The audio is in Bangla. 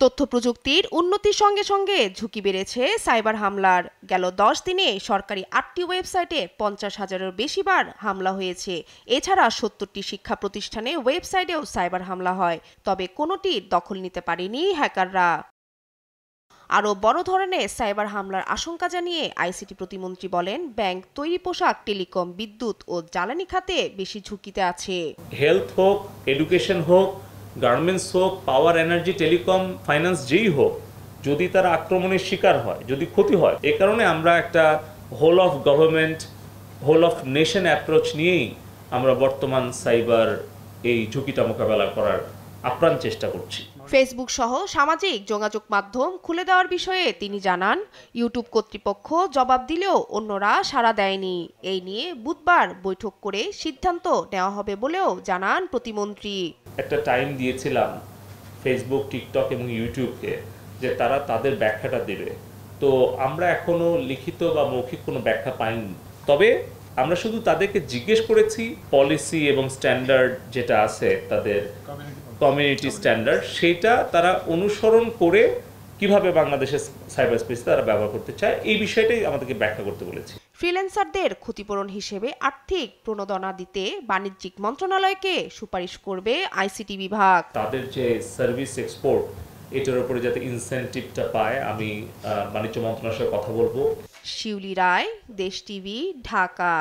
তথ্য প্রযুক্তির উন্নতির সঙ্গে সঙ্গে ঝুঁকি বেড়েছে সাইবার হামলার। গেল 10 দিনে সরকারি 8টি ওয়েবসাইটে 50,000-এর বেশি বার হামলা হয়েছে। এছাড়া 70টি শিক্ষা প্রতিষ্ঠানে ওয়েবসাইটেও সাইবার হামলা হয়, তবে কোনোটি দখল নিতে পারেনি হ্যাকাররা। আরও বড় ধরনের সাইবার হামলার আশঙ্কা জানিয়ে আইসিটি প্রতিমন্ত্রী বলেন, ব্যাংক, তৈরি পোশাক, টেলিকম, বিদ্যুৎ ও জ্বালানি খাতে বেশি ঝুঁকিতে আছে। হেলথ হোক, এডুকেশন হোক, গার্মেন্টস হোক, পাওয়ার, এনার্জি, টেলিকম, ফাইন্যান্স যেই হোক, যদি তারা আক্রমণের শিকার হয়, যদি ক্ষতি হয়, এ কারণে আমরা একটা whole of government, whole of nation approach নিয়েই আমরা বর্তমান সাইবার এই ঝুঁকিটা মোকাবেলা করার আপ্রাণ চেষ্টা করছি। ফেসবুক সহ সামাজিক যোগাযোগ মাধ্যম খুলে দেওয়ার বিষয়ে তিনি জানান, ইউটিউব কর্তৃপক্ষ জবাব দিলেও অন্যরা সাড়া দেয়নি। এই নিয়ে বুধবার বৈঠক করে সিদ্ধান্ত নেওয়া হবে বলেও জানান প্রতিমন্ত্রী। একটা টাইম দিয়েছিলাম ফেসবুক, টিকটক এবং ইউটিউবকে যে তারা তাদের ব্যাখ্যাটা দেবে। তো আমরা এখনো লিখিত বা মৌখিক কোনো ব্যাখ্যা পাইনি। তবে আমরা শুধু তাদেরকে জিজ্ঞেস করেছি পলিসি এবং স্ট্যান্ডার্ড যেটা আছে তাদের কমিউনিটি স্ট্যান্ডার্ড, সেটা তারা অনুসরণ করে কিভাবে বাংলাদেশের সাইবার স্পেস তারা ব্যবহার করতে চায় এই বিষয়টাই আমাদেরকে ব্যাখ্যা করতে বলেছি। ফ্রিল্যান্সারদের ক্ষতিপূরণ হিসেবে আর্থিক প্রণোদনা দিতে বাণিজ্যিক মন্ত্রণালয়কে সুপারিশ করবে আইসিটি বিভাগ। তাদের যে সার্ভিস এক্সপোর্ট, এটার উপরে যাতে ইনসেনটিভটা পায়, আমি বাণিজ্য মন্ত্রণালয়ের সাথে কথা বলবো। শিউলি রায়, দেশ টিভি, ঢাকা।